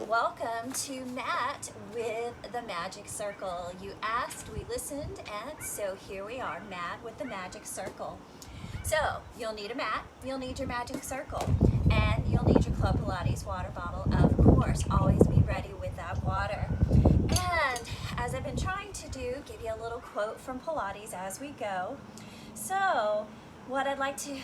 welcome to Matt with the Magic Circle. You asked, we listened, and so here we are, Matt with the Magic Circle. So, you'll need a mat, you'll need your Magic Circle, and you'll need your Club Pilates water bottle, of course. Always be ready with that water. And as I've been trying to do, give you a little quote from Pilates as we go. So, what I'd like to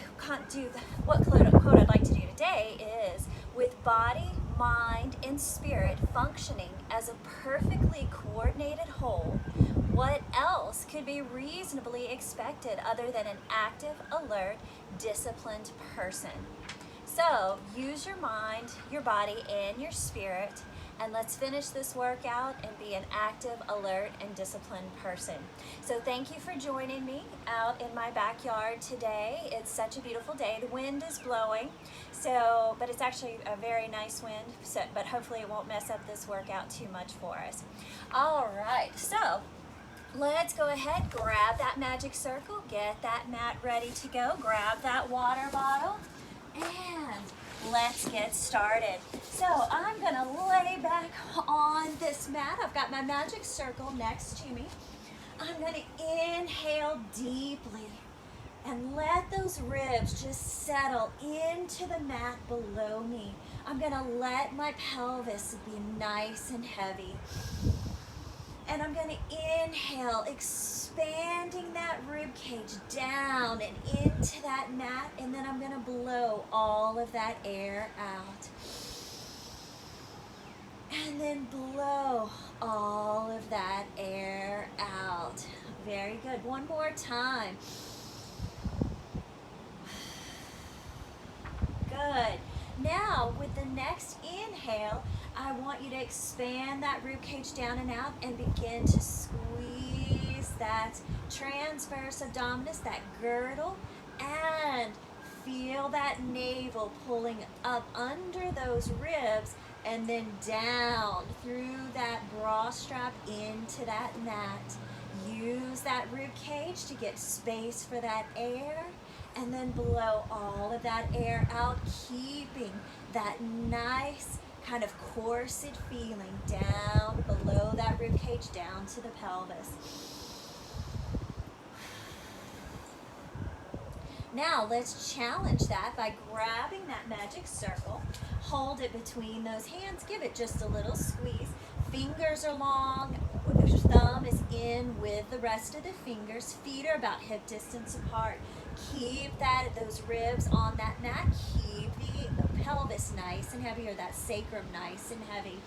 do, what quote I'd like to do today is, with body, mind, and spirit functioning as a perfectly coordinated whole, what else could be reasonably expected other than an active, alert, disciplined person? So use your mind, your body, and your spirit, and let's finish this workout and be an active, alert, and disciplined person. So thank you for joining me out in my backyard today. It's such a beautiful day. The wind is blowing, but it's actually a very nice wind, but hopefully it won't mess up this workout too much for us. All right, so let's go ahead, grab that Magic Circle, get that mat ready to go, grab that water bottle, and let's get started. So I'm gonna lay back on this mat. I've got my Magic Circle next to me. I'm gonna inhale deeply and let those ribs just settle into the mat below me. I'm gonna let my pelvis be nice and heavy. And I'm gonna inhale, expanding that rib cage down and into that mat, and then I'm gonna blow all of that air out. And then blow all of that air out. Very good. One more time. Good. Now, with the next inhale, I want you to expand that rib cage down and out and begin to squeeze that transverse abdominis, that girdle, and feel that navel pulling up under those ribs and then down through that bra strap into that mat. Use that rib cage to get space for that air, and then blow all of that air out, keeping that nice kind of corset feeling down below that rib cage, down to the pelvis. Now let's challenge that by grabbing that Magic Circle, hold it between those hands, give it just a little squeeze. Fingers are long, thumb is in with the rest of the fingers, feet are about hip distance apart. Keep those ribs on that mat, keep the pelvis nice and heavy, or that sacrum nice and heavy.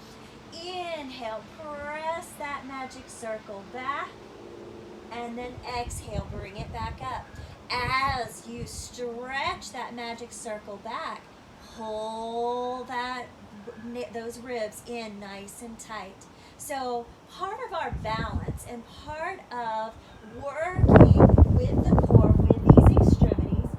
Inhale, press that Magic Circle back, and then exhale, bring it back up. As you stretch that Magic Circle back, pull those ribs in nice and tight. So part of our balance and part of working with the core, with these extremities,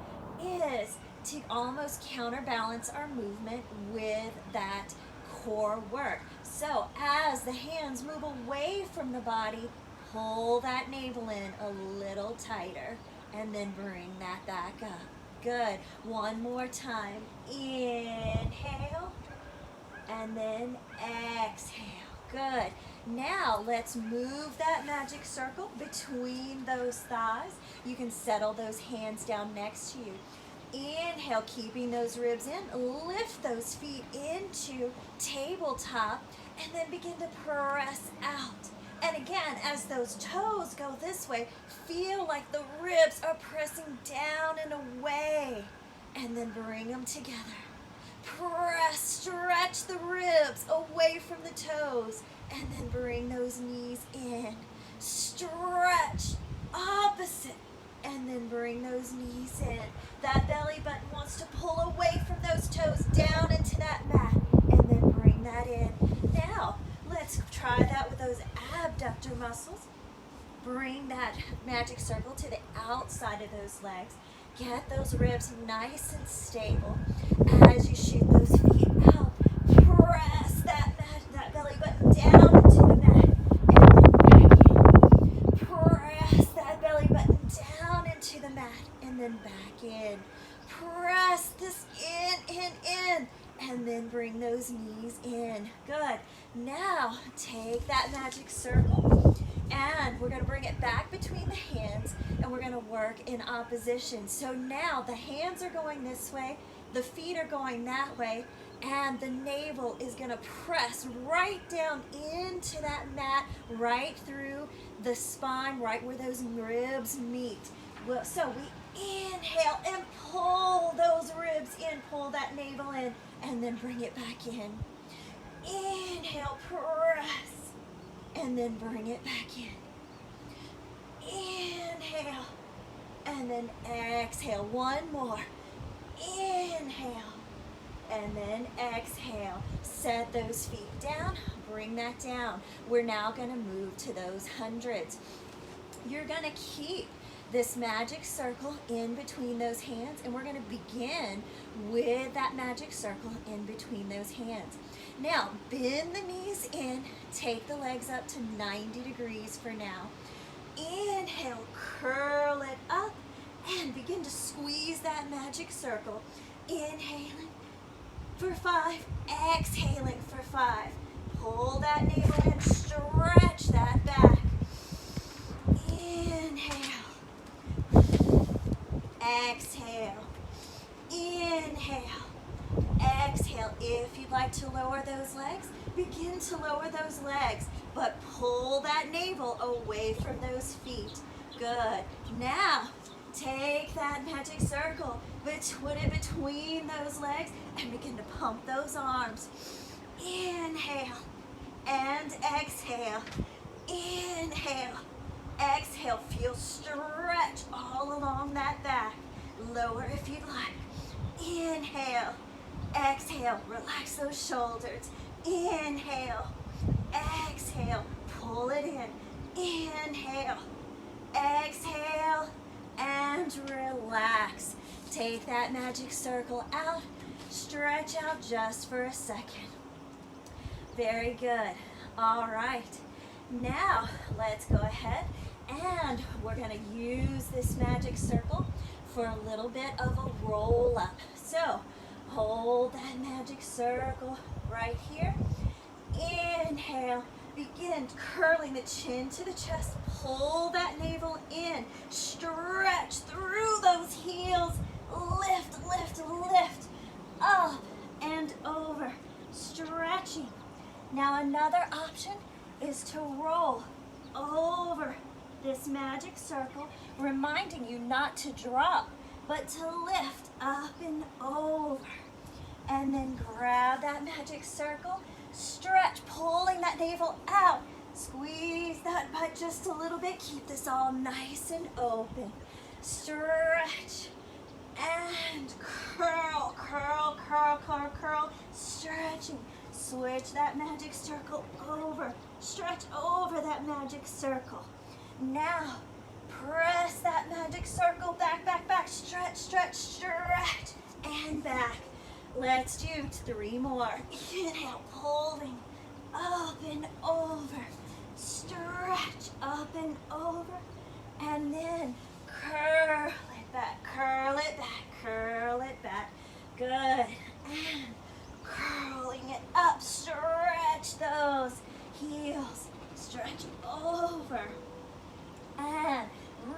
is to almost counterbalance our movement with that core work. So as the hands move away from the body, pull that navel in a little tighter, and then bring that back up. Good. One more time. Inhale, and then exhale. Good. Now let's move that Magic Circle between those thighs. You can settle those hands down next to you. Inhale, keeping those ribs in. Lift those feet into tabletop, and then begin to press out. And again, as those toes go this way, feel like the ribs are pressing down and away, and then bring them together. Press, stretch the ribs away from the toes, and then bring those knees in. Stretch, opposite, and then bring those knees in. That belly button wants to pull away from those toes down into that mat, and then bring that in. Now, let's try that with those abductor muscles. Bring that Magic Circle to the outside of those legs. Get those ribs nice and stable. As you shoot those feet out, press that belly button down into the mat, and then back in. Press that belly button down into the mat, and then back in. Press this in, and then bring those knees in. Good. Now, take that magic circle, and we're going to bring it back between the hands, and we're going to work in opposition. So now the hands are going this way, the feet are going that way, and the navel is going to press right down into that mat, right through the spine, right where those ribs meet. So we inhale and pull those ribs in, pull that navel in, and then bring it back in. Inhale, press, and then bring it back in. Inhale, and then exhale. One more. Inhale, and then exhale. Set those feet down, bring that down. We're now going to move to those hundreds. You're going to keep this magic circle in between those hands, and we're going to begin with that magic circle in between those hands. Now, bend the knees in, take the legs up to 90 degrees for now. Inhale, curl it up, and begin to squeeze that magic circle. Inhaling for 5, exhaling for 5. Pull that navel in, stretch that back. Inhale. Exhale, inhale, exhale. If you'd like to lower those legs, begin to lower those legs, but pull that navel away from those feet. Good. Now, take that magic circle, put it between those legs, and begin to pump those arms. Inhale and exhale. Inhale. Exhale, feel stretch all along that back. Lower if you'd like. Inhale, exhale, relax those shoulders. Inhale, exhale, pull it in. Inhale, exhale, and relax. Take that magic circle out, stretch out just for a second. Very good. All right. Now, let's go ahead and we're going to use this magic circle for a little bit of a roll up. So, hold that magic circle right here. Inhale, begin curling the chin to the chest. Pull that navel in. Stretch through those heels. Lift, lift, lift. Up and over. Stretching. Now, another option is to roll over this magic circle, reminding you not to drop, but to lift up and over. And then grab that magic circle, stretch, pulling that navel out. Squeeze that butt just a little bit. Keep this all nice and open. Stretch and curl, curl, curl, curl, curl. Stretching. Switch that magic circle over. Stretch over that magic circle. Now, press that magic circle back, back, back. Stretch, stretch, stretch, and back. Let's do 3 more. Inhale, pulling up and over. Stretch up and over. And then curl it back, curl it back, curl it back. Good. And curling it up. Stretch those heels. Stretch over. And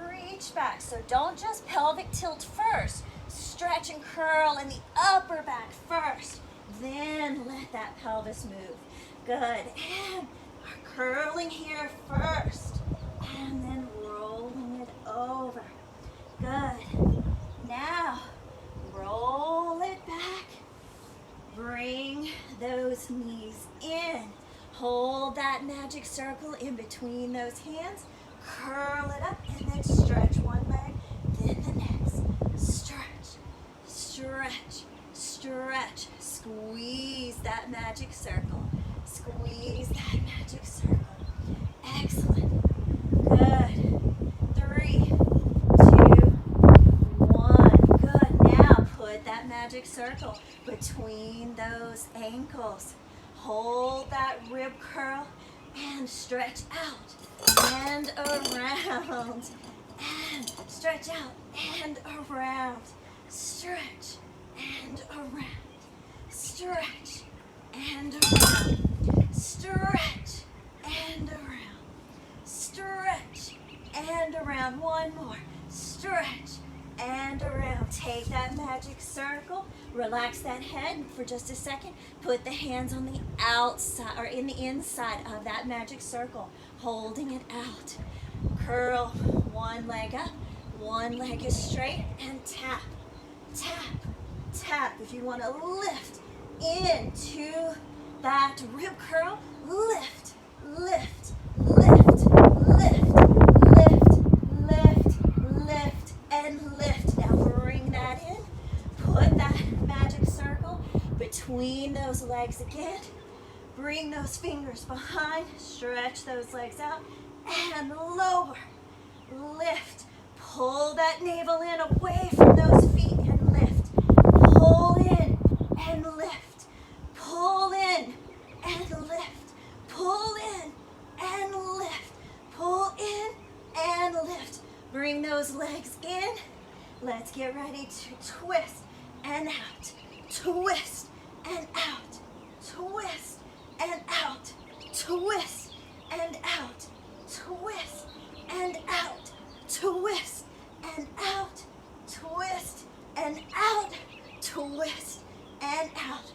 reach back. So don't just pelvic tilt first. Stretch and curl in the upper back first. Then let that pelvis move. Good. And we're curling here first. And then rolling it over. Good. Now, roll it back. Bring those knees in. Hold that magic circle in between those hands. Curl it up and then stretch one leg, then the next. Stretch, stretch, stretch. Squeeze that magic circle. Squeeze that magic circle. Excellent. Good. 3, 2, 1. Good. Now put that magic circle between those ankles. Hold that rib curl and stretch out and around and stretch out and around. Stretch and around. Stretch stretch, and around, stretch, and around, stretch, and around. One more, stretch, and around. Take that magic circle, relax that head for just a second. Put the hands on the outside or in the inside of that magic circle, holding it out. Curl one leg up, one leg is straight, and tap, tap, tap. If you want to lift into that rib curl, lift, lift, lift, lift, lift, lift, lift, and lift. Now bring that in. Put that magic circle between those legs again. Bring those fingers behind. Stretch those legs out and lower. Lift. Pull that navel in away from those feet and lift. Pull in and lift. Pull in and lift. Pull in and lift. Pull in and lift. Bring those legs in. Let's get ready to twist and out. Twist and out. Twist and out. Twist and out. Twist and out. Twist and out. Twist and out. Twist and out.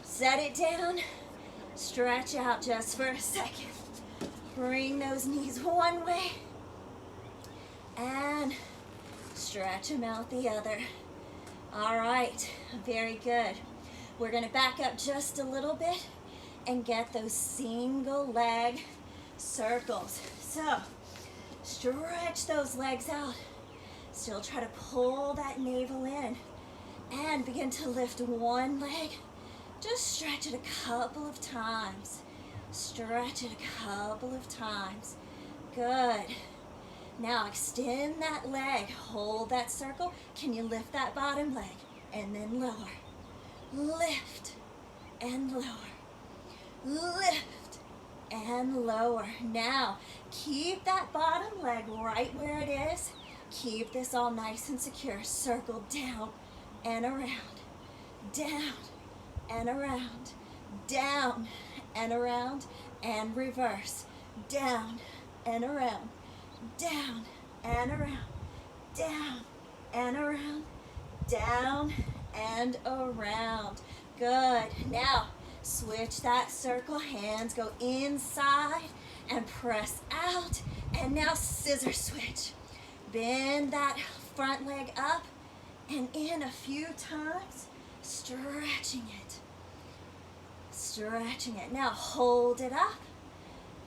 Set it down. Stretch out just for a second. Bring those knees one way and stretch them out the other. All right, very good. We're gonna back up just a little bit and get those single leg circles. So stretch those legs out. Still try to pull that navel in and begin to lift one leg. Just stretch it a couple of times. Stretch it a couple of times. Good. Now extend that leg. Hold that circle. Can you lift that bottom leg? And then lower. Lift and lower. Lift and lower. Now keep that bottom leg right where it is. Keep this all nice and secure. Circle down and around. Down and around. Down and around and reverse. Down and around. Down and around. Down and around. Down and around. Good. Now switch that circle. Hands go inside and press out. And now scissor switch. Bend that front leg up and in a few times, stretching it. Stretching it. Now hold it up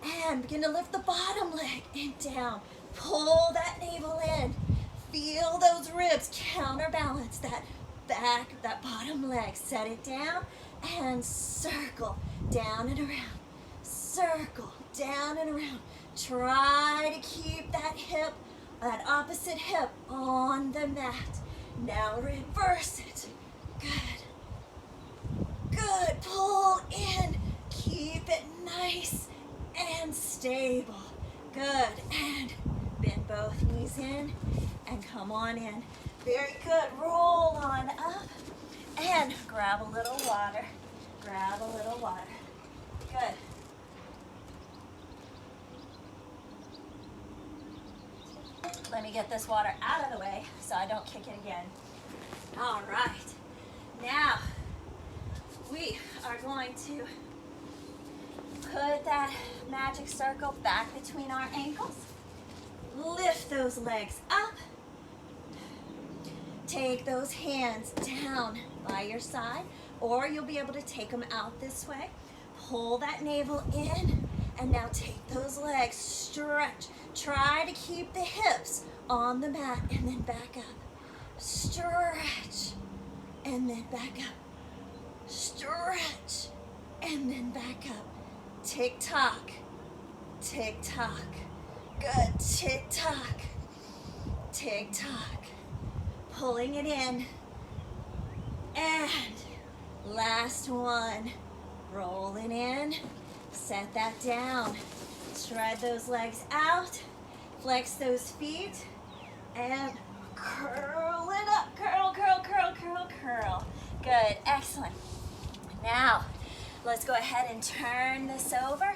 and begin to lift the bottom leg and down. Pull that navel in. Feel those ribs counterbalance that back, that bottom leg. Set it down and circle down and around. Circle down and around. Try to keep that hip, that opposite hip on the mat. Now reverse it. Good. Good. Pull in. Keep it nice and stable. Good. And bend both knees in and come on in. Very good. Roll on up and grab a little water. Grab a little water. Good. Let me get this water out of the way so I don't kick it again. All right. Now, we are going to put that magic circle back between our ankles. Lift those legs up. Take those hands down by your side, or you'll be able to take them out this way. Pull that navel in, and now take those legs, stretch. Try to keep the hips on the mat, and then back up. Stretch, and then back up. Stretch, and then back up. Tick tock, tick tock. Good, tick tock, tick tock. Pulling it in. And last one. Rolling in. Set that down. Stride those legs out. Flex those feet. And curl it up. Curl, curl, curl, curl, curl. Good. Excellent. Now, let's go ahead and turn this over,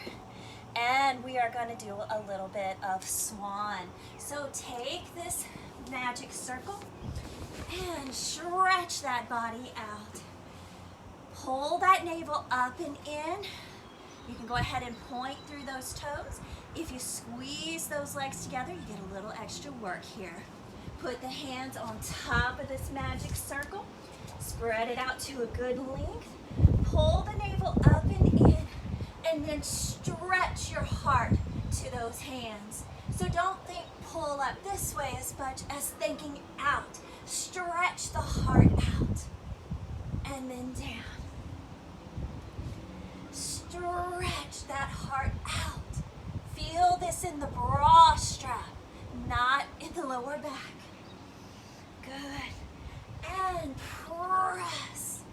and we are going to do a little bit of swan. So take this magic circle and stretch that body out. Pull that navel up and in. You can go ahead and point through those toes. If you squeeze those legs together, you get a little extra work here. Put the hands on top of this magic circle. Spread it out to a good length. Pull the navel up and in, and then stretch your heart to those hands. So don't think pull up this way as much as thinking out. Stretch the heart out, and then down. Stretch that heart out. Feel this in the bra strap, not in the lower back. Good. And press.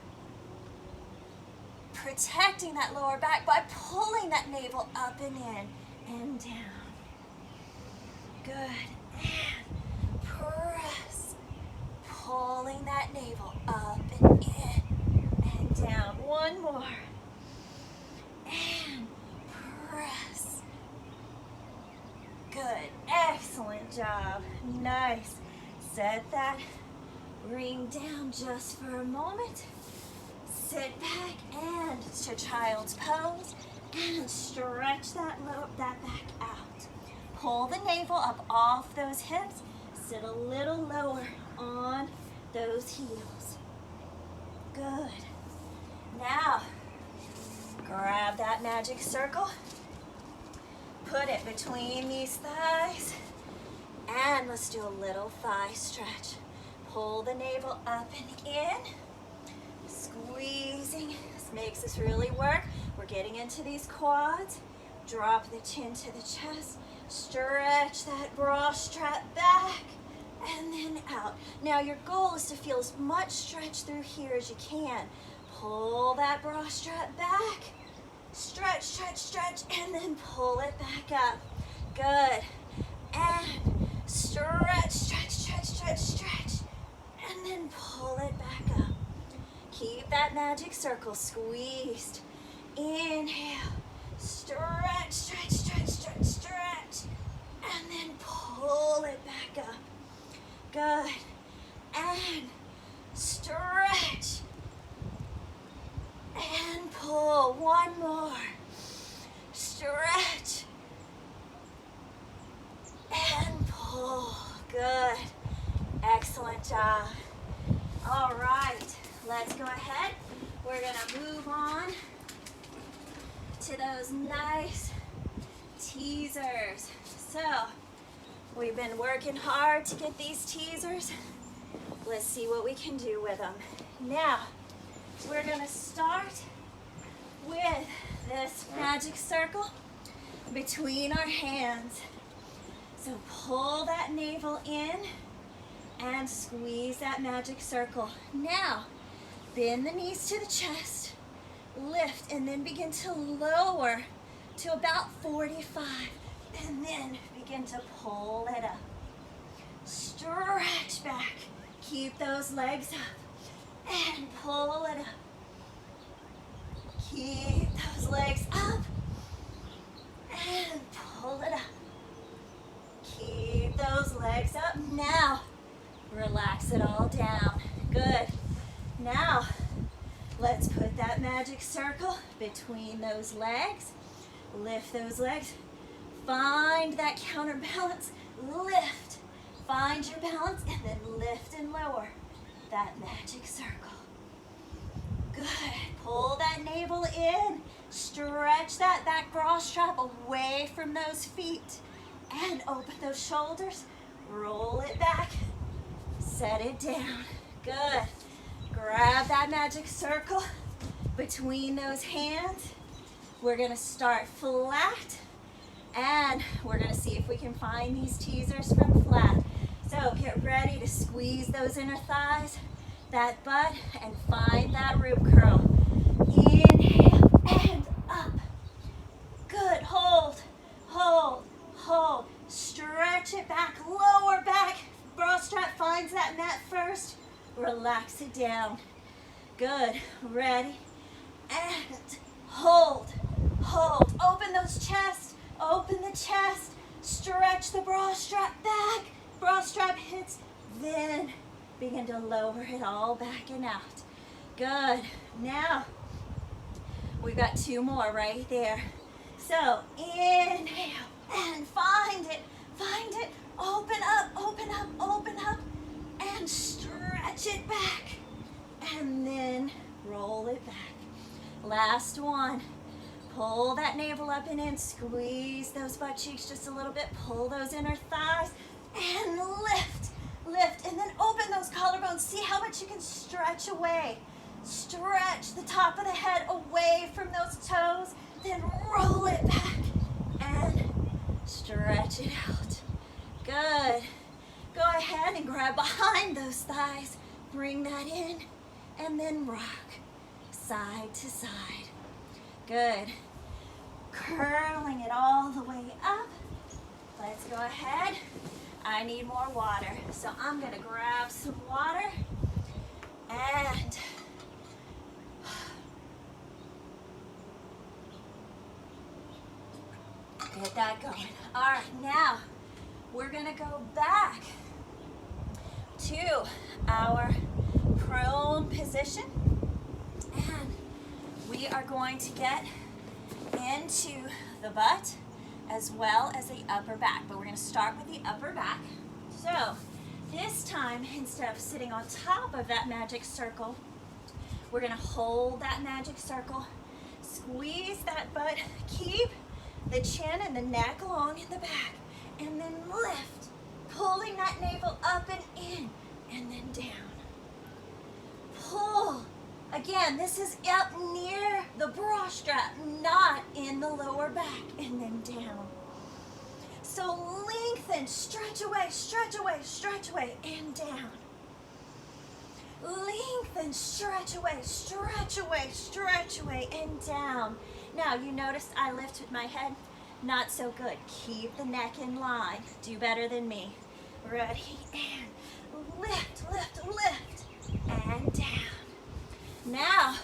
Protecting that lower back by pulling that navel up and in and down. Good. And press. Pulling that navel up and in and down. One more. And press. Good. Excellent job. Nice. Set that ring down just for a moment. Sit back and to child's pose and stretch that back out. Pull the navel up off those hips. Sit a little lower on those heels. Good. Now, grab that magic circle. Put it between these thighs. And let's do a little thigh stretch. Pull the navel up and in. Squeezing. This makes us really work. We're getting into these quads. Drop the chin to the chest. Stretch that bra strap back and then out. Now your goal is to feel as much stretch through here as you can. Pull that bra strap back. Stretch, stretch, stretch, and then pull it back up. Good. And stretch, stretch, stretch, stretch, stretch, and then pull it back up. Keep that magic circle squeezed. Inhale. Stretch, stretch, stretch, stretch, stretch, and then pull it back up. Good. And stretch. And pull. One more. Stretch. And pull. Good. Excellent job. All right. Let's go ahead. We're going to move on to those nice teasers. So, we've been working hard to get these teasers. Let's see what we can do with them. Now, we're going to start with this magic circle between our hands. So pull that navel in and squeeze that magic circle. Now, bend the knees to the chest, lift, and then begin to lower to about 45, and then begin to pull it up. Stretch back. Keep those legs up and pull it up. Keep those legs up and pull it up. Keep those legs up. Now, relax it all down. Good. Now, let's put that magic circle between those legs. Lift those legs. Find that counterbalance. Lift. Find your balance and then lift and lower that magic circle. Good. Pull that navel in. Stretch that back bra strap away from those feet. And open those shoulders. Roll it back. Set it down. Good. Grab that magic circle between those hands. We're going to start flat. And we're going to see if we can find these teasers from flat. So get ready to squeeze those inner thighs, that butt, and find that roof curl. Inhale and up. Good. Hold, hold, hold. Stretch it back, lower back. Bra strap finds that mat first. Relax it down. Good. Ready. and hold, hold. Open those chests, open the chest, stretch the bra strap back, bra strap hits, then begin to lower it all back and out. Good. Now, we've got 2 more right there. So, inhale and find it, open up, open up, open up, and stretch it back, and then roll it back. Last one. Pull that navel up and in, squeeze those butt cheeks just a little bit, pull those inner thighs, and lift, lift, and then open those collarbones. See how much you can stretch away. Stretch the top of the head away from those toes, then roll it back, and stretch it out. Good. Go ahead and grab behind those thighs, bring that in, and then rock side to side. Good. Curling it all the way up. Let's go ahead. I need more water, so I'm gonna grab some water and get that going. All right, now we're gonna go back to our prone position, and we are going to get into the butt as well as the upper back, but we're going to start with the upper back. So this time, instead of sitting on top of that magic circle, we're going to hold that magic circle, squeeze that butt, keep the chin and the neck long in the back, and then lift, pulling that navel up and in, and then down. Pull. Again, this is up near the bra strap, not in the lower back, and then down. So lengthen, stretch away, stretch away, stretch away, and down. Lengthen, stretch away, stretch away, stretch away, and down. Now, you notice I lift with my head? Not so good. Keep the neck in line. Do better than me. Ready, and lift, lift, lift, and down. Now,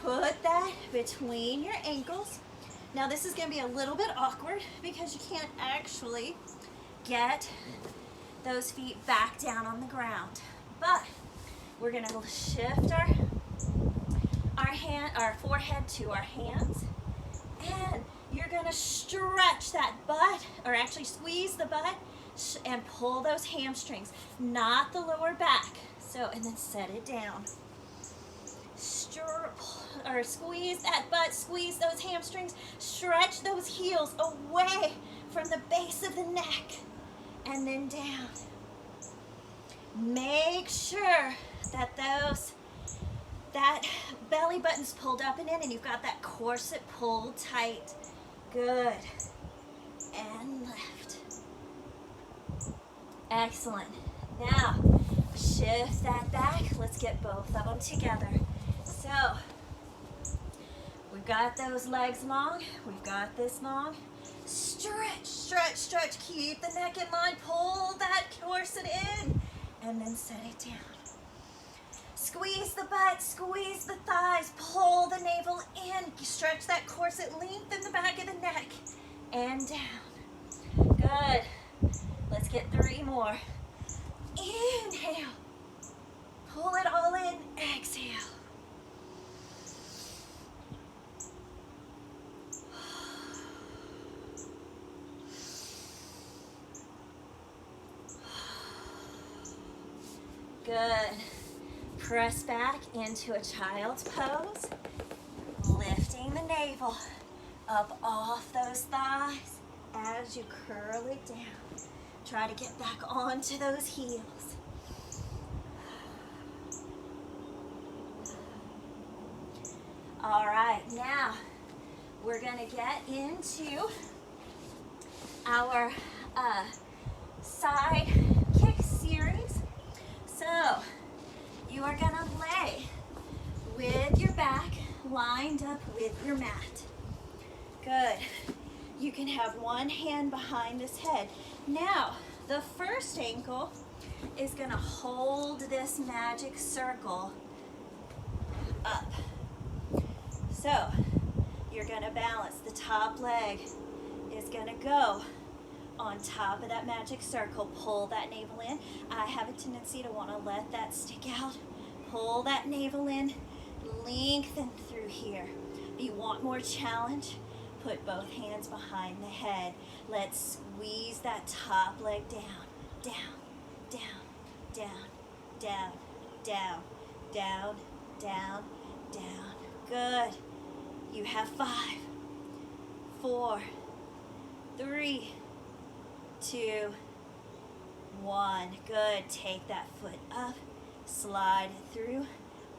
put that between your ankles. Now, this is going to be a little bit awkward because you can't actually get those feet back down on the ground. But we're going to shift our forehead to our hands, and you're going to stretch that butt, or actually squeeze the butt and pull those hamstrings, not the lower back. So, and then set it down. Or squeeze that butt, squeeze those hamstrings, stretch those heels away from the base of the neck, and then down. Make sure that that belly button's pulled up and in, and you've got that corset pulled tight. Good. And lift. Excellent. Now, shift that back. Let's get both of them together. So, we've got those legs long, we've got this long. Stretch, stretch, stretch, keep the neck in line, pull that corset in, and then set it down. Squeeze the butt, squeeze the thighs, pull the navel in, stretch that corset, lengthen the back of the neck, and down. Good. Let's get 3 more. Inhale, pull it all in, exhale. Good. Press back into a child's pose, lifting the navel up off those thighs as you curl it down. Try to get back onto those heels. All right, now we're going to get into our side kick series. So you are going to lay with your back lined up with your mat. Good. You can have one hand behind this head. Now, the first ankle is going to hold this magic circle up. So you're gonna balance. The top leg is gonna go on top of that magic circle. Pull that navel in. I have a tendency to wanna let that stick out. Pull that navel in, lengthen through here. If you want more challenge, put both hands behind the head. Let's squeeze that top leg down, down, down, down, down, down, down, down, down. Good. You have 5, 4, 3, 2, 1. Good. Take that foot up, slide it through,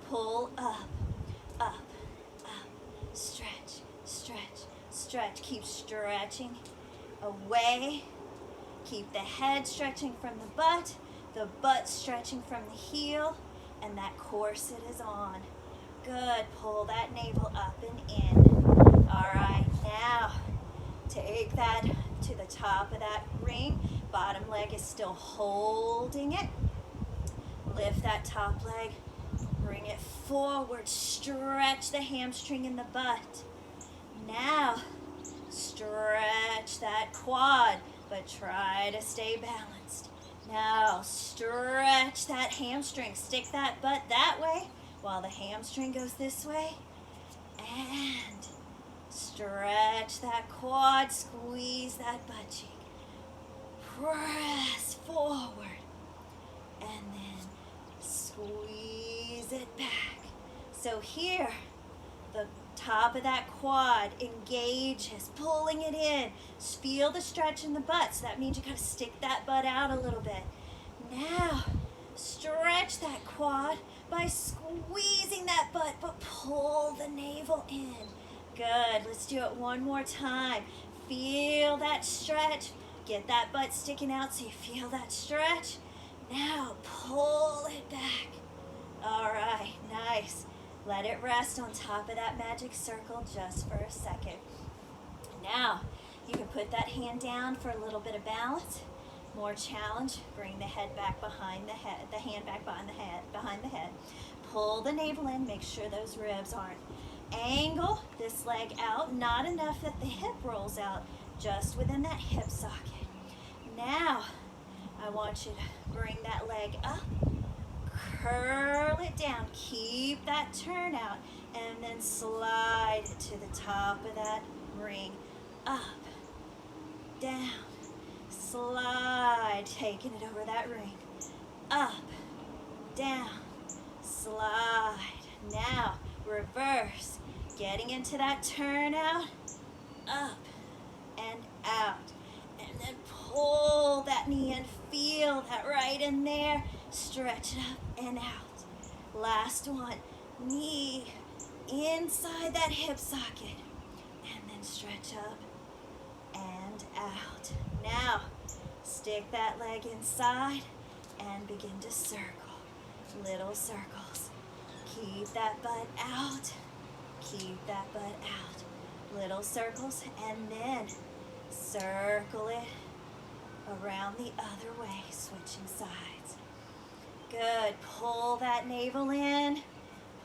pull up, up, up. Stretch, stretch, stretch. Keep stretching away. Keep the head stretching from the butt stretching from the heel, and that corset is on. Good. Pull that navel up and in. All right, now take that to the top of that ring. Bottom leg is still holding it. Lift that top leg. Bring it forward. Stretch the hamstring in the butt. Now, stretch that quad, but try to stay balanced. Now, stretch that hamstring. Stick that butt that way while the hamstring goes this way. And stretch that quad. Squeeze that butt cheek. Press forward. And then squeeze it back. So here, the top of that quad engages, pulling it in. Feel the stretch in the butt. So that means you gotta stick that butt out a little bit. Now, stretch that quad by squeezing that butt, but pull the navel in. Good. Let's do it one more time. Feel that stretch. Get that butt sticking out so you feel that stretch. Now, pull it back. All right, nice. Let it rest on top of that magic circle just for a second. Now, you can put that hand down for a little bit of balance. More challenge. Bring the head back behind the head, the hand back behind the head. Pull the navel in, make sure those ribs aren't. Angle this leg out, not enough that the hip rolls out, just within that hip socket. Now, I want you to bring that leg up, curl it down, keep that turn out, and then slide it to the top of that ring. Up, down, slide, taking it over that ring. Up, down, slide. Now, reverse, getting into that turn out, up and out. And then pull that knee and feel that right in there. Stretch it up and out. Last one, knee inside that hip socket. And then stretch up and out. Now, stick that leg inside and begin to circle. Little circles. Keep that butt out. Keep that butt out. Little circles, and then circle it around the other way, switching sides. Good. Pull that navel in.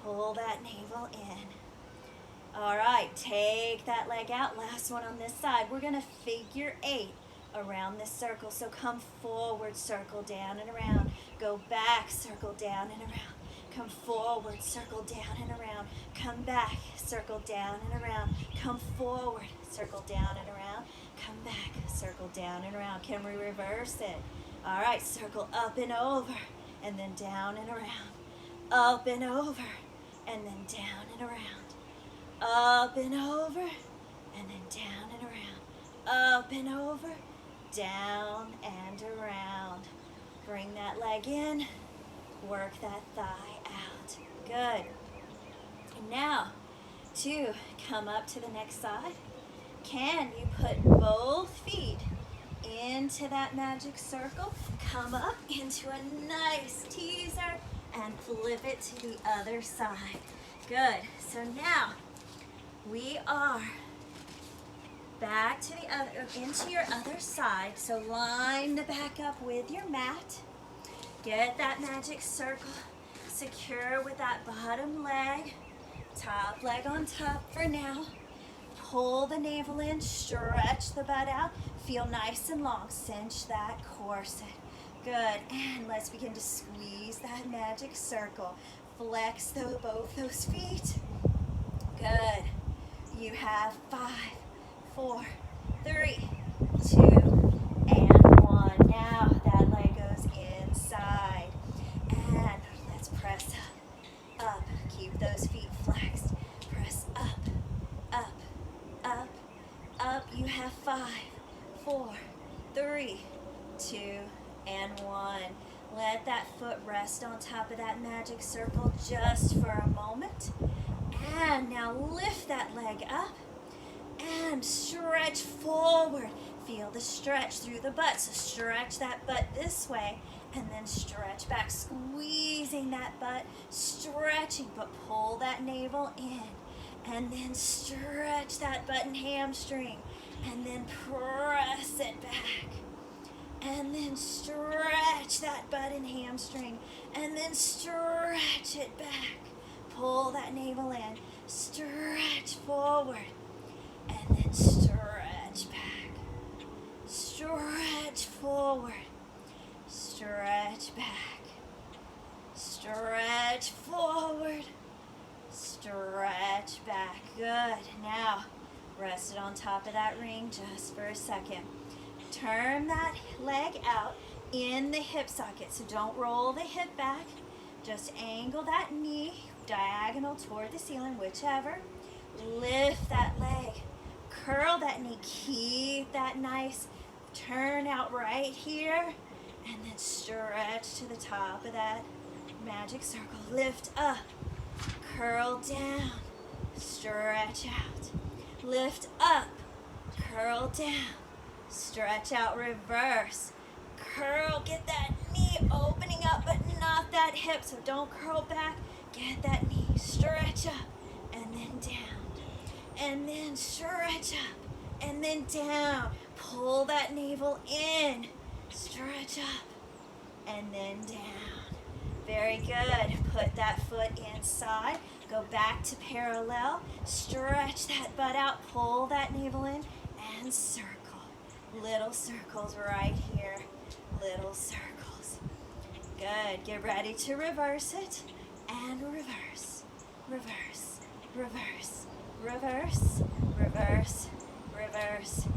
Pull that navel in. All right, take that leg out. Last one on this side. We're going to figure 8 around this circle. So come forward, circle down and around. Go back, circle down and around. Come forward, circle down and around. Come back, circle down and around. Come forward, circle down and around. Come back, circle down and around. Can we reverse it? All right, circle up and over, and then down and around. Up and over, and then down and around. Up and over, and then down and around. Up and over, down and around. Bring that leg in. Work that thigh out. Good. And now, to come up to the next side, can you put both feet into that magic circle? Come up into a nice teaser and flip it to the other side. Good. So now we are back to the other, into your other side. So line the back up with your mat. Get that magic circle secure with that bottom leg. Top leg on top for now. Pull the navel in, stretch the butt out. Feel nice and long, cinch that corset. Good, and let's begin to squeeze that magic circle. Flex both those feet. Good. You have 5, 4, 3, 2, and 1. Now that leg goes inside. And let's press up. Keep those feet flexed. Press up, up, up, up. You have 5, 4, 3, 2, and 1. Let that foot rest on top of that magic circle just for a moment. And now lift that leg up and stretch forward. Feel the stretch through the butt. So stretch that butt this way and then stretch back, squeezing that butt, stretching, but pull that navel in. And then stretch that butt and hamstring and then press it back. And then stretch that butt and hamstring and then stretch it back. Pull that navel in, stretch forward, and then stretch back. Stretch forward, stretch back. Stretch forward, stretch back. Good. Now, rest it on top of that ring just for a second. Turn that leg out in the hip socket, so don't roll the hip back. Just angle that knee diagonal toward the ceiling, whichever. Lift that leg, curl that knee, keep that nice turn out right here, and then stretch to the top of that magic circle. Lift up, curl down, stretch out. Lift up, curl down, stretch out, reverse. Curl, get that knee opening up, but not that hip, so don't curl back. Get that knee, stretch up, and then down. And then stretch up, and then down. Pull that navel in, stretch up, and then down. Very good. Put that foot inside. Go back to parallel. Stretch that butt out, pull that navel in, and circle. Little circles right here. Little circles. Good. Get ready to reverse it. And reverse, reverse, reverse, reverse, reverse, reverse,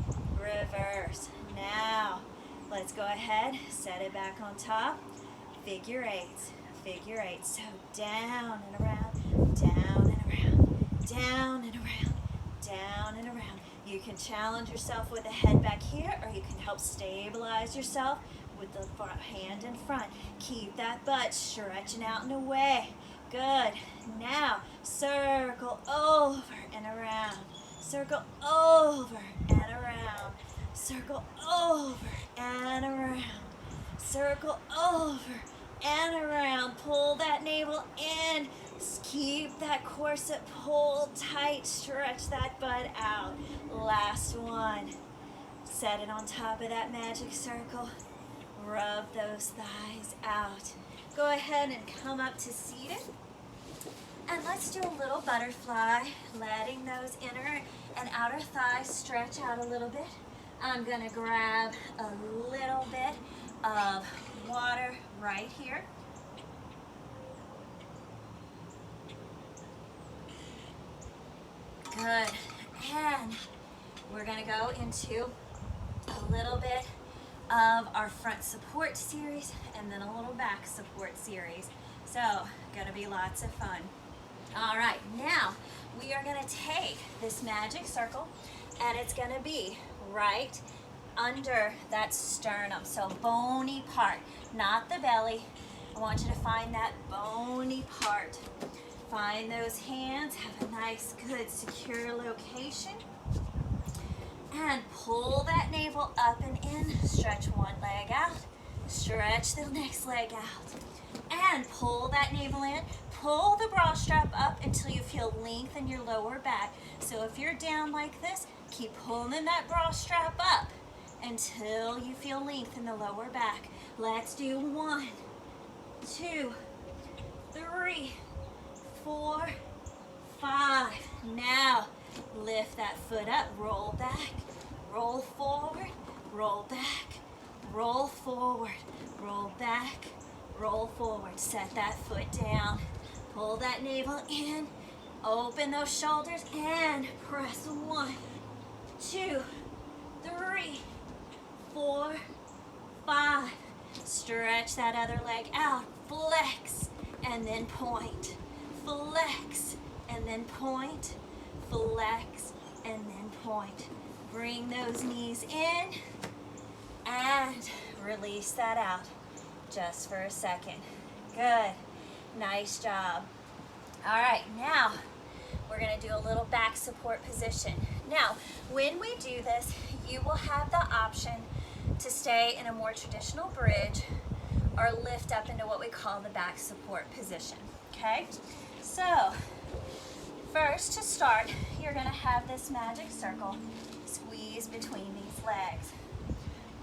reverse. Now, let's go ahead, set it back on top. Figure 8, figure 8. So down and around, down and around, down and around, down and around. You can challenge yourself with the head back here, or you can help stabilize yourself with the hand in front. Keep that butt stretching out and away. Good. Now, circle over and around. Circle over and around. Circle over and around. Circle over and around. Pull that navel in. Keep that corset pulled tight. Stretch that butt out. Last one. Set it on top of that magic circle. Rub those thighs out. Go ahead and come up to seated. And let's do a little butterfly, letting those inner and outer thighs stretch out a little bit. I'm going to grab a little bit of water right here. Good. And we're going to go into a little bit of our front support series and then a little back support series. So, going to be lots of fun. All right, now we are going to take this magic circle and it's going to be right under that sternum. So bony part, not the belly. I want you to find that bony part. Find those hands, have a nice, good, secure location. And pull that navel up and in. Stretch one leg out. Stretch the next leg out. And pull that navel in. Pull the bra strap up until you feel length in your lower back. So if you're down like this, keep pulling that bra strap up until you feel length in the lower back. Let's do 1, 2, 3, 4, 5. Now, lift that foot up, roll back, roll forward, roll back, roll forward, roll back, roll forward. Set that foot down. Pull that navel in, open those shoulders, and press 1, 2, 3, 4, 5. Stretch that other leg out. Flex, and then point. Flex, and then point. Flex, and then point. Bring those knees in, and release that out just for a second. Good. Nice job. All right, now we're going to do a little back support position. Now, when we do this, you will have the option to stay in a more traditional bridge or lift up into what we call the back support position, okay? So, first to start, you're going to have this magic circle squeeze between these legs.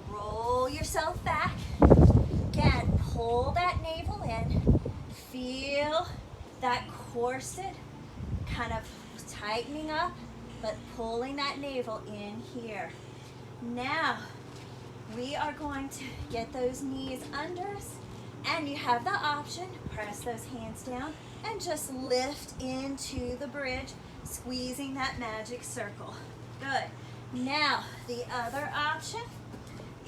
Roll yourself back. Again, pull that navel in. Feel that corset kind of tightening up, but pulling that navel in here. Now, we are going to get those knees under us, and you have the option, press those hands down, and just lift into the bridge, squeezing that magic circle. Good. Now, the other option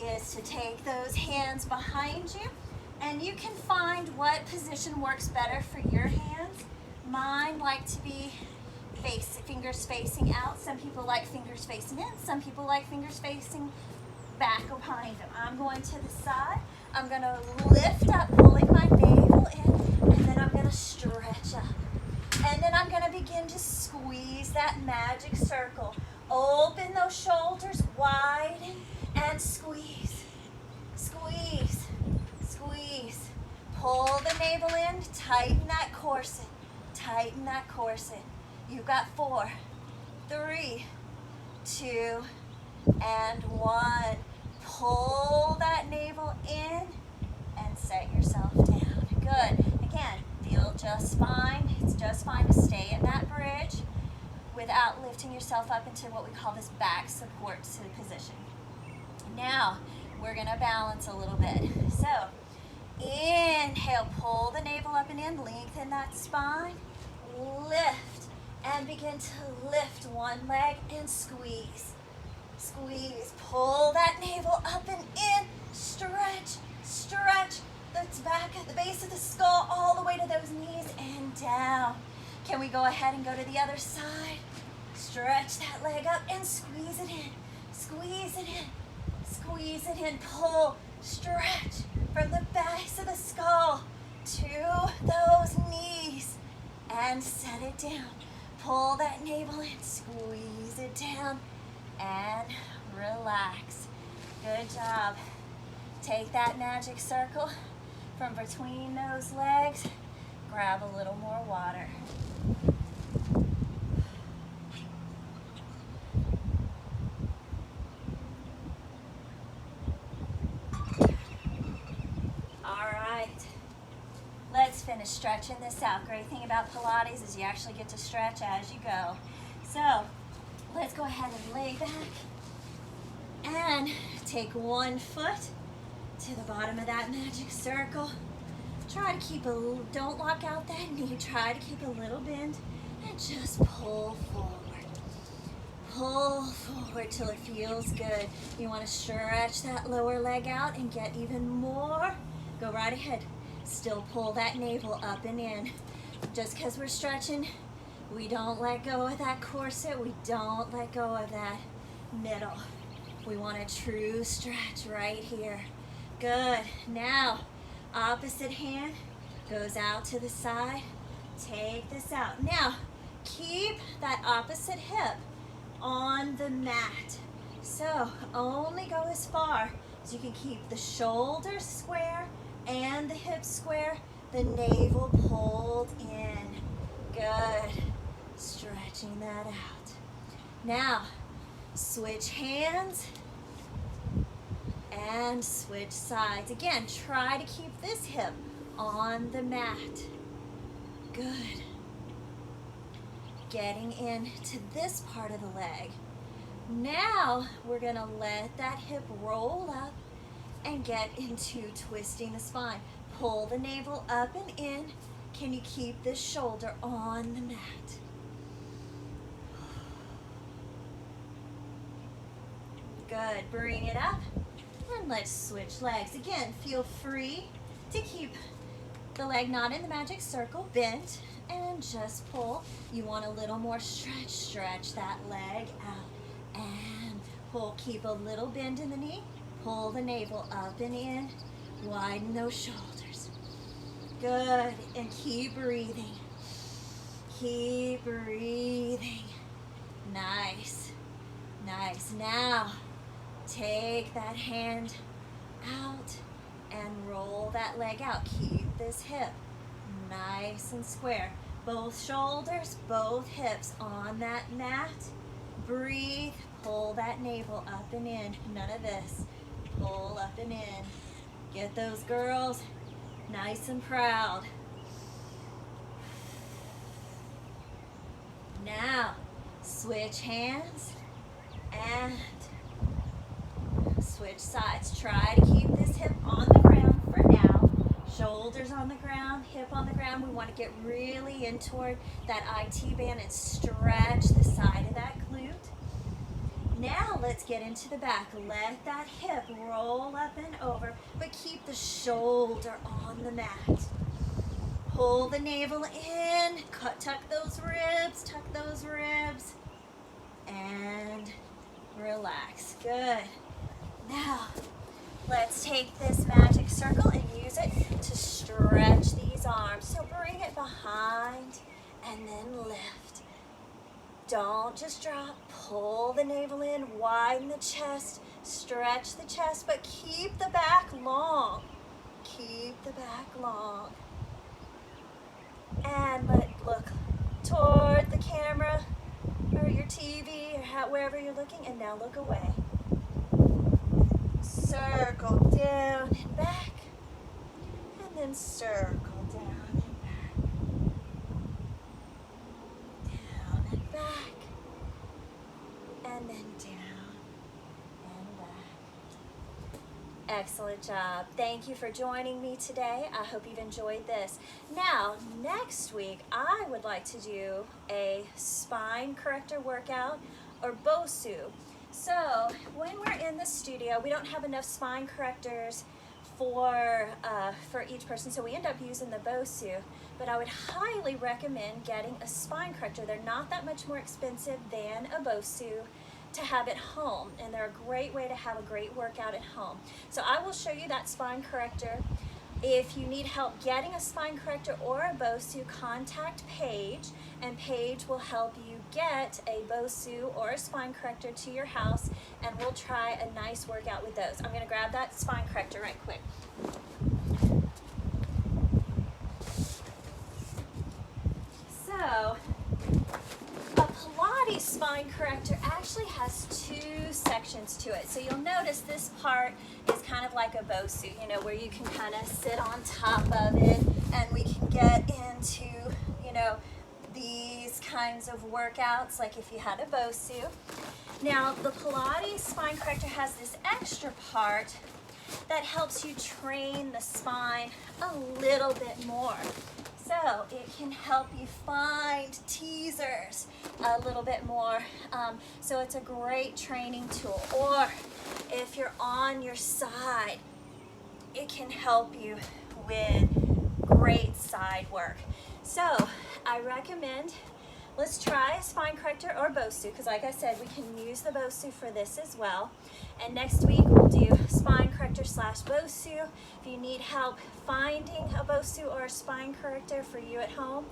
is to take those hands behind you, and you can find what position works better for your hands. Mine like to be fingers facing out. Some people like fingers facing in. Some people like fingers facing back behind them. I'm going to the side. I'm going to lift up, pulling my navel in, and then I'm going to stretch up. And then I'm going to begin to squeeze that magic circle. Open those shoulders, widen, and squeeze. Squeeze. Squeeze. Pull the navel in, tighten that corset. Tighten that corset. You've got 4, 3, 2, and 1. Pull that navel in and set yourself down. Good. Again, feel just fine. It's just fine to stay in that bridge without lifting yourself up into what we call this back support position. Now, we're going to balance a little bit. So, inhale, pull the navel up and in, lengthen that spine, lift, and begin to lift one leg and squeeze. Squeeze, pull that navel up and in, stretch, stretch the back at the base of the skull all the way to those knees and down. Can we go ahead and go to the other side? Stretch that leg up and squeeze it in, squeeze it in, squeeze it in, pull, stretch from the base of the skull to those knees and set it down. Pull that navel in, squeeze it down, and relax. Good job. Take that magic circle from between those legs. Grab a little more water. All right. Let's finish stretching this out. Great thing about Pilates is you actually get to stretch as you go. So, let's go ahead and lay back and take one foot to the bottom of that magic circle. Try to keep don't lock out that knee. Try to keep a little bend and just pull forward. Pull forward till it feels good. You want to stretch that lower leg out and get even more. Go right ahead. Still pull that navel up and in. Just because we're stretching, we don't let go of that corset. We don't let go of that middle. We want a true stretch right here. Good. Now, opposite hand goes out to the side. Take this out. Now, keep that opposite hip on the mat. So, only go as far as you can keep the shoulders square and the hips square, the navel pulled in. Good. Stretching that out. Now, switch hands and switch sides. Again, try to keep this hip on the mat. Good. getting into this part of the leg. Now we're gonna let that hip roll up and get into twisting the spine. Pull the navel up and in. Can you keep this shoulder on the mat? Good, bring it up and let's switch legs. Again, feel free to keep the leg not in the magic circle, bent, and just pull. You want a little more stretch, stretch that leg out and pull. Keep a little bend in the knee, pull the navel up and in, widen those shoulders. Good, and keep breathing. Keep breathing. Nice, nice. Now, take that hand out and roll that leg out. Keep this hip nice and square. Both shoulders, both hips on that mat. Breathe, pull that navel up and in. None of this. Pull up and in. Get those girls nice and proud. Now, switch hands and switch sides. Try to keep this hip on the ground for now. Shoulders on the ground, hip on the ground. We want to get really in toward that IT band and stretch the side of that glute. Now let's get into the back. Let that hip roll up and over, but keep the shoulder on the mat. Pull the navel in, tuck those ribs, and relax. Good. Now, let's take this magic circle and use it to stretch these arms. So bring it behind and then lift. Don't just drop. Pull the navel in, widen the chest, stretch the chest, but keep the back long. Keep the back long. And look toward the camera or your TV or wherever you're looking, and now look away. Circle down and back, and then circle down and back, down and back, and then down and back. Excellent job. Thank you for joining me today. I hope you've enjoyed this. Now, next week, I would like to do a spine corrector workout, or BOSU. So when we're in the studio, we don't have enough spine correctors for each person, so we end up using the BOSU. But I would highly recommend getting a spine corrector. They're not that much more expensive than a BOSU to have at home, and they're a great way to have a great workout at home. So I will show you that spine corrector. If you need help getting a spine corrector or a BOSU, contact Paige, and Paige will help you get a BOSU or a spine corrector to your house, and we'll try a nice workout with those. I'm going to grab that spine corrector right quick. So, a Pilates spine corrector actually has two sections to it. So you'll notice this part is kind of like a BOSU, you know, where you can kind of sit on top of it, and we can get into, you know, these kinds of workouts like if you had a BOSU. Now, the Pilates spine corrector has this extra part that helps you train the spine a little bit more. So it can help you find teasers a little bit more. So it's a great training tool. Or if you're on your side, it can help you with great side work. So I recommend, let's try a spine corrector or BOSU, because like I said, we can use the BOSU for this as well. And next week we'll do spine corrector / BOSU. If you need help finding a BOSU or a spine corrector for you at home,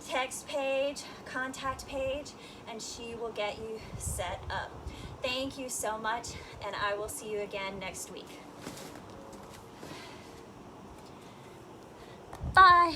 text Paige, contact Paige, and she will get you set up. Thank you so much, and I will see you again next week. Bye.